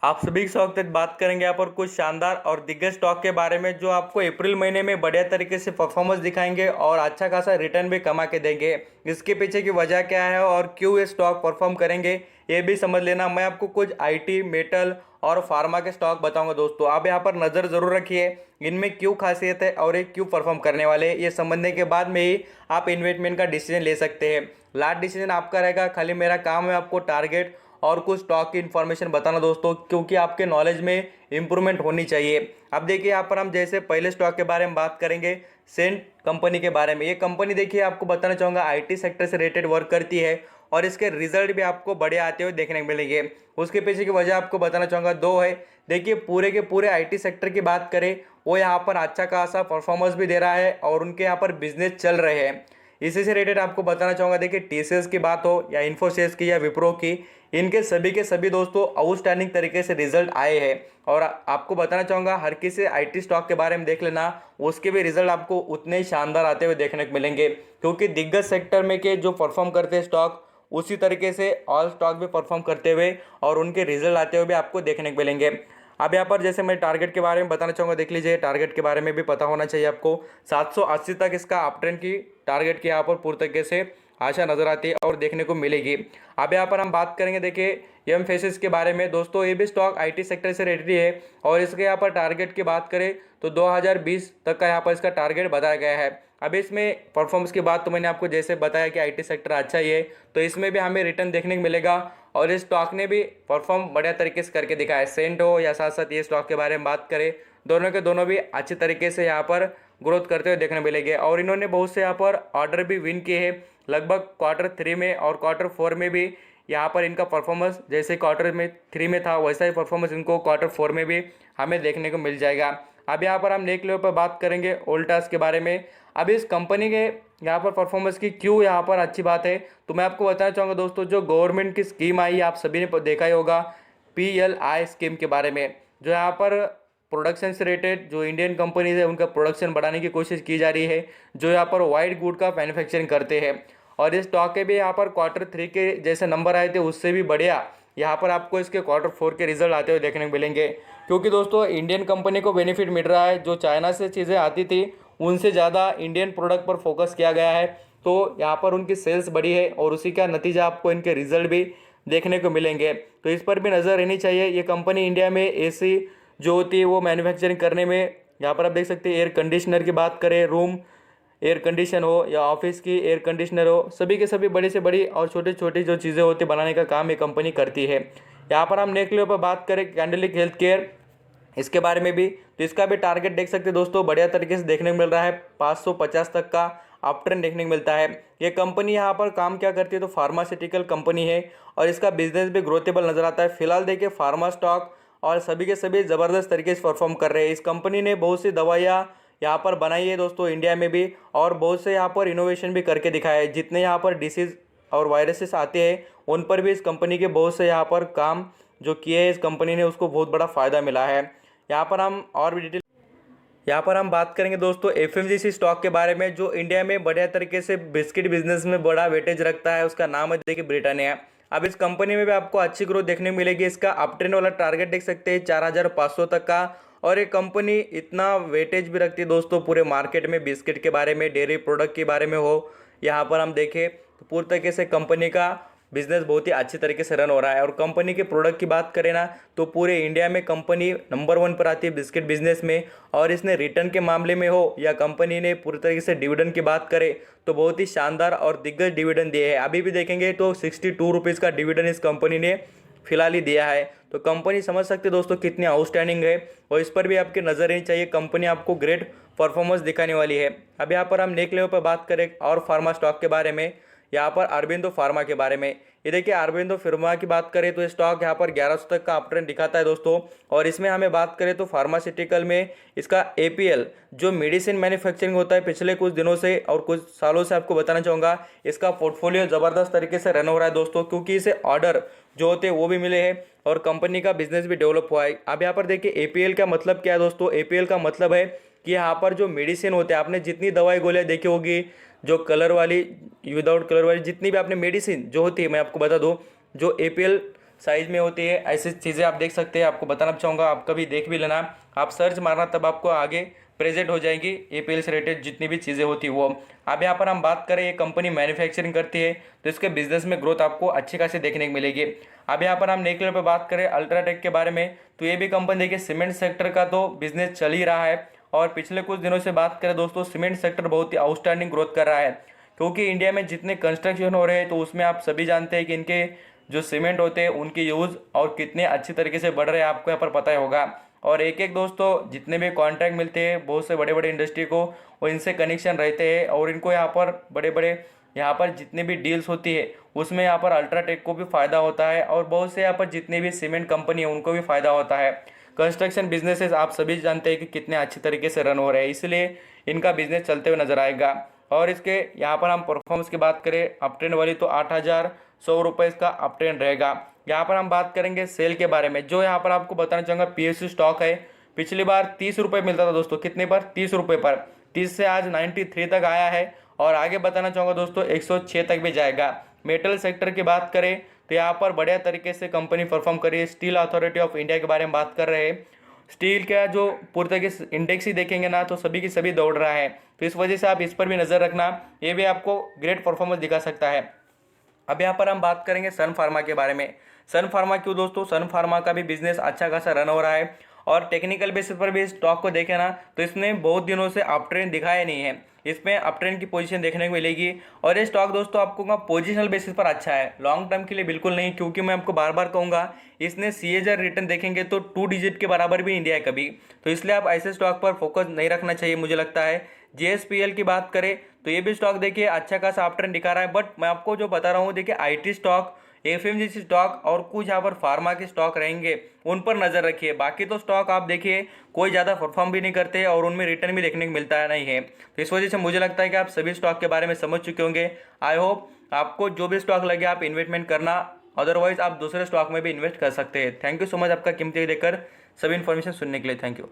आप सभी के स्वागत है। बात करेंगे यहाँ पर कुछ शानदार और दिग्गज स्टॉक के बारे में जो आपको अप्रैल महीने में बढ़िया तरीके से परफॉर्मेंस दिखाएंगे और अच्छा खासा रिटर्न भी कमा के देंगे। इसके पीछे की वजह क्या है और क्यों ये स्टॉक परफॉर्म करेंगे ये भी समझ लेना। मैं आपको कुछ आईटी, मेटल और फार्मा के स्टॉक बताऊंगा दोस्तों। आप यहाँ पर नज़र जरूर रखिए, इनमें क्यों खासियत है और ये क्यों परफॉर्म करने वाले हैं, ये समझने के बाद में ही आप इन्वेस्टमेंट का डिसीजन ले सकते हैं। लास्ट डिसीजन आपका रहेगा। खाली मेरा काम है आपको टारगेट और कुछ स्टॉक की इन्फॉर्मेशन बताना दोस्तों, क्योंकि आपके नॉलेज में इंप्रूवमेंट होनी चाहिए। अब देखिए यहाँ पर हम जैसे पहले स्टॉक के बारे में बात करेंगे, सेंट कंपनी के बारे में। ये कंपनी देखिए आपको बताना चाहूँगा आईटी सेक्टर से रिलेटेड वर्क करती है और इसके रिजल्ट भी आपको बड़े आते हुए देखने को मिलेंगे। उसके पीछे की वजह आपको बताना चाहूँगा दो है। देखिए पूरे के पूरे आईटी सेक्टर की बात करें, वो यहाँ पर अच्छा खासा परफॉर्मेंस भी दे रहा है और उनके यहाँ पर बिजनेस चल रहे हैं। इसी से रिलेटेड आपको बताना चाहूँगा, देखिए टीसीएस की बात हो या इन्फोसिस की या विप्रो की, इनके सभी के सभी दोस्तों आउटस्टैंडिंग तरीके से रिजल्ट आए हैं। और आपको बताना चाहूँगा हर किसी आईटी स्टॉक के बारे में देख लेना, उसके भी रिजल्ट आपको उतने ही शानदार आते हुए देखने को मिलेंगे, क्योंकि दिग्गज सेक्टर में के जो परफॉर्म करते हैं स्टॉक, उसी तरीके से ऑल स्टॉक भी परफॉर्म करते हुए और उनके रिजल्ट आते हुए भी आपको देखने को मिलेंगे। अब यहाँ पर जैसे मैं टारगेट के बारे में बताना चाहूँगा, देख लीजिए टारगेट के बारे में भी पता होना चाहिए आपको। 780 तक इसका अप ट्रेंड की टारगेट की यहाँ पर पूरी तरीके से आशा नजर आती है और देखने को मिलेगी। अब यहाँ पर हम बात करेंगे देखिए एमफेसिस के बारे में दोस्तों। ये भी स्टॉक आईटी सेक्टर से रिलेटेड है और इसके यहाँ पर टारगेट की बात करें तो 2020 तक का यहाँ पर इसका टारगेट बताया गया है। अब इसमें परफॉर्मेंस की बात तो मैंने आपको जैसे बताया कि आईटी सेक्टर अच्छा ही है, तो इसमें भी हमें रिटर्न देखने को मिलेगा और इस स्टॉक ने भी परफॉर्म बढ़िया तरीके से करके दिखाया है। सेंट हो या साथ साथ ये स्टॉक के बारे में बात करें, दोनों के दोनों भी अच्छे तरीके से यहाँ पर ग्रोथ करते हुए देखने मिलेंगे और इन्होंने बहुत से यहाँ पर ऑर्डर भी विन किए हैं। लगभग क्वार्टर 3 में और क्वार्टर 4 में भी यहाँ पर इनका परफॉर्मेंस जैसे क्वार्टर 3 में था वैसा ही परफॉर्मेंस इनको क्वार्टर 4 में भी हमें देखने को मिल जाएगा। अब यहाँ पर हम नेक्स्ट लेवल पर बात करेंगे वोल्टास के बारे में। अब इस कंपनी के यहाँ पर परफॉर्मेंस की क्यों यहाँ पर अच्छी बात है, तो मैं आपको बताना चाहूँगा दोस्तों, जो गवर्नमेंट की स्कीम आई आप सभी ने देखा ही होगा, PLI स्कीम के बारे में, जो यहाँ पर प्रोडक्शन से रिलेटेड जो इंडियन कंपनीज है उनका प्रोडक्शन बढ़ाने की कोशिश की जा रही है, जो यहाँ पर वाइट गुड का मैन्युफैक्चरिंग करते हैं। और इस स्टॉक के भी यहाँ पर क्वार्टर 3 के जैसे नंबर आए थे उससे भी बढ़िया यहाँ पर आपको इसके क्वार्टर 4 के रिजल्ट आते हुए देखने को मिलेंगे, क्योंकि दोस्तों इंडियन कंपनी को बेनिफिट मिल रहा है। जो चाइना से चीज़ें आती थी उनसे ज़्यादा इंडियन प्रोडक्ट पर फोकस किया गया है, तो यहाँ पर उनकी सेल्स बढ़ी है और उसी का नतीजा आपको इनके रिजल्ट भी देखने को मिलेंगे। तो इस पर भी नज़र रहनी चाहिए। ये कंपनी इंडिया में एसी जो होती है वो मैन्युफैक्चरिंग करने में, यहाँ पर आप देख सकते हैं एयर कंडीशनर की बात करें, रूम एयर कंडीशन हो या ऑफिस की एयर कंडीशनर हो, सभी के सभी बड़ी से बड़ी और छोटी छोटी जो चीज़ें होती है बनाने का काम ये कंपनी करती है। यहाँ पर हम नेक्स्ट लेवल पर बात करें कैंडलिक हेल्थ केयर, इसके बारे में भी, तो इसका भी टारगेट देख सकते हैं दोस्तों बढ़िया तरीके से देखने को मिल रहा है। 550 तक का अप ट्रेंड देखने को मिलता है। ये कंपनी यहाँ पर काम क्या करती है, तो फार्मास्यूटिकल कंपनी है और इसका बिजनेस भी ग्रोथेबल नजर आता है। फिलहाल देखिए फार्मा स्टॉक और सभी के सभी ज़बरदस्त तरीके से परफॉर्म कर रहे हैं। इस कंपनी ने बहुत सी दवाइयाँ यहाँ पर बनाई है दोस्तों इंडिया में भी, और बहुत से यहाँ पर इनोवेशन भी करके दिखाया है। जितने यहाँ पर डिसीज़ और वायरसेस आते हैं उन पर भी इस कंपनी के बहुत से यहाँ पर काम जो किए हैं इस कंपनी ने, उसको बहुत बड़ा फ़ायदा मिला है। यहाँ पर हम और भी डिटेल यहाँ पर हम बात करेंगे दोस्तों एफएमजीसी स्टॉक के बारे में, जो इंडिया में बढ़िया तरीके से बिस्किट बिजनेस में बड़ा वेटेज रखता है। उसका नाम है देखिए ब्रिटानिया। अब इस कंपनी में भी आपको अच्छी ग्रोथ देखने को मिलेगी। इसका अप ट्रेंड वाला टारगेट देख सकते हैं 4500 तक का, और ये कंपनी इतना वेटेज भी रखती है दोस्तों पूरे मार्केट में। बिस्किट के बारे में, डेयरी प्रोडक्ट के बारे में हो, यहाँ पर हम देखें तो पूरी तरीके से कंपनी का बिजनेस बहुत ही अच्छी तरीके से रन हो रहा है। और कंपनी के प्रोडक्ट की बात करें ना, तो पूरे इंडिया में कंपनी नंबर 1 पर आती है बिस्किट बिजनेस में। और इसने रिटर्न के मामले में हो या कंपनी ने पूरी तरीके से डिविडेंड की बात करें तो बहुत ही शानदार और दिग्गज डिविडेंड दिए हैं। अभी भी देखेंगे तो 62 रुपीज़ का डिविडेंड इस कंपनी ने फिलहाल ही दिया है। तो कंपनी समझ सकते दोस्तों कितनी आउटस्टैंडिंग है, और इस पर भी आपकी नज़र रहनी चाहिए। कंपनी आपको ग्रेट परफॉर्मेंस दिखाने वाली है। अब यहाँ पर हम नेक्स्ट लेवल पर बात करें और फार्मा स्टॉक के बारे में, यहाँ पर अरबिंदो फार्मा के बारे में। ये देखिए अरबिंदो फार्मा की बात करें तो स्टॉक यहाँ पर 1100 तक का अप ट्रेंड दिखाता है दोस्तों। और इसमें हमें बात करें तो फार्मास्यूटिकल में इसका APL जो मेडिसिन मैन्युफैक्चरिंग होता है, पिछले कुछ दिनों से और कुछ सालों से आपको बताना चाहूँगा इसका पोर्टफोलियो ज़बरदस्त तरीके से रन हो रहा है दोस्तों, क्योंकि इसे ऑर्डर जो होते हैं वो भी मिले हैं और कंपनी का बिजनेस भी डेवलप हुआ है। अब यहाँ पर देखिए APL का मतलब क्या है दोस्तों। APL का मतलब है कि यहाँ पर जो मेडिसिन होते हैं, आपने जितनी दवाई गोलियाँ देखी होगी, जो कलर वाली, विदाउट कलर वाली, जितनी भी आपने मेडिसिन जो होती है, मैं आपको बता दूं, जो APL साइज में होती है, ऐसी चीज़ें आप देख सकते हैं। आपको बताना चाहूँगा, आप कभी देख भी लेना, आप सर्च मारना तब आपको आगे प्रेजेंट हो जाएगी एपीएल से रिलेटेड जितनी भी चीज़ें होती है वो। अब यहाँ पर हम बात करें, ये कंपनी मैन्युफैक्चरिंग करती है तो इसके बिजनेस में ग्रोथ आपको अच्छी खासी देखने को मिलेगी। अब यहाँ पर हम नेक्स्ट लेवल पर बात करें अल्ट्राटेक के बारे में, तो ये भी कंपनी देखिए सीमेंट सेक्टर का तो बिजनेस चल ही रहा है, और पिछले कुछ दिनों से बात करें दोस्तों, सीमेंट सेक्टर बहुत ही आउटस्टैंडिंग ग्रोथ कर रहा है। क्योंकि इंडिया में जितने कंस्ट्रक्शन हो रहे हैं तो उसमें आप सभी जानते हैं कि इनके जो सीमेंट होते हैं उनके यूज़ और कितने अच्छी तरीके से बढ़ रहे हैं, आपको यहाँ पर पता ही होगा। और एक एक दोस्तों जितने भी कॉन्ट्रैक्ट मिलते हैं बहुत से बड़े बड़े इंडस्ट्री को, वो इनसे कनेक्शन रहते हैं, और इनको यहाँ पर बड़े बड़े यहाँ पर जितने भी डील्स होती है उसमें यहाँ पर अल्ट्राटेक को भी फ़ायदा होता है, और बहुत से यहाँ पर जितने भी सीमेंट कंपनी है उनको भी फ़ायदा होता है। कंस्ट्रक्शन बिजनेसेस आप सभी जानते हैं कि कितने अच्छी तरीके से रन हो रहे हैं, इसलिए इनका बिजनेस चलते हुए नजर आएगा। और इसके यहाँ पर हम परफॉर्मेंस की बात करें अप ट्रेंड वाली, तो 8,100 रुपये इसका अप ट्रेंड रहेगा। यहाँ पर हम बात करेंगे सेल के बारे में, जो यहाँ पर आपको बताना चाहूँगा पीएसयू स्टॉक है। पिछली बार 30 रुपये मिलता था दोस्तों, कितने पर? 30 रुपये पर। 30 से आज 93 तक आया है, और आगे बताना चाहूँगा दोस्तों 106 तक भी जाएगा। मेटल सेक्टर की बात करें तो यहाँ पर बढ़िया तरीके से कंपनी परफॉर्म करी है। स्टील अथॉरिटी ऑफ इंडिया के बारे में बात कर रहे हैं, स्टील का जो पूरे के इंडेक्स ही देखेंगे ना तो सभी की सभी दौड़ रहा है, तो इस वजह से आप इस पर भी नज़र रखना, ये भी आपको ग्रेट परफॉर्मेंस दिखा सकता है। अब यहाँ पर हम बात करेंगे सन फार्मा के बारे में। सन फार्मा क्यों दोस्तों? सन फार्मा का भी बिजनेस अच्छा खासा रन हो रहा है, और टेक्निकल बेसिस पर भी स्टॉक को देखें ना तो इसने बहुत दिनों से अप ट्रेंड दिखाया नहीं है, इसमें अप ट्रेंड की पोजीशन देखने को मिलेगी। और ये स्टॉक दोस्तों आपको पोजिशनल बेसिस पर अच्छा है, लॉन्ग टर्म के लिए बिल्कुल नहीं, क्योंकि मैं आपको बार बार कहूँगा इसने सीएजर रिटर्न देखेंगे तो 2 डिजिट के बराबर भी इंडिया है कभी, तो इसलिए आप ऐसे स्टॉक पर फोकस नहीं रखना चाहिए मुझे लगता है। जेएसपीएल की बात करें तो ये भी स्टॉक देखिए अच्छा खासा अप ट्रेंड दिखा रहा है, बट मैं आपको जो बता रहा हूँ देखिए आईटी स्टॉक, एफएमजीसी स्टॉक और कुछ यहाँ पर फार्मा के स्टॉक रहेंगे, उन पर नजर रखिए। बाकी तो स्टॉक आप देखिए कोई ज़्यादा परफॉर्म भी नहीं करते और उनमें रिटर्न भी देखने को मिलता है नहीं है, तो इस वजह से मुझे लगता है कि आप सभी स्टॉक के बारे में समझ चुके होंगे। आई होप आपको जो भी स्टॉक लगे आप इन्वेस्टमेंट करना, अदरवाइज आप दूसरे स्टॉक में भी इन्वेस्ट कर सकते हैं। थैंक यू सो मच आपका कीमती देकर सभी इन्फॉर्मेशन सुनने के लिए, थैंक यू।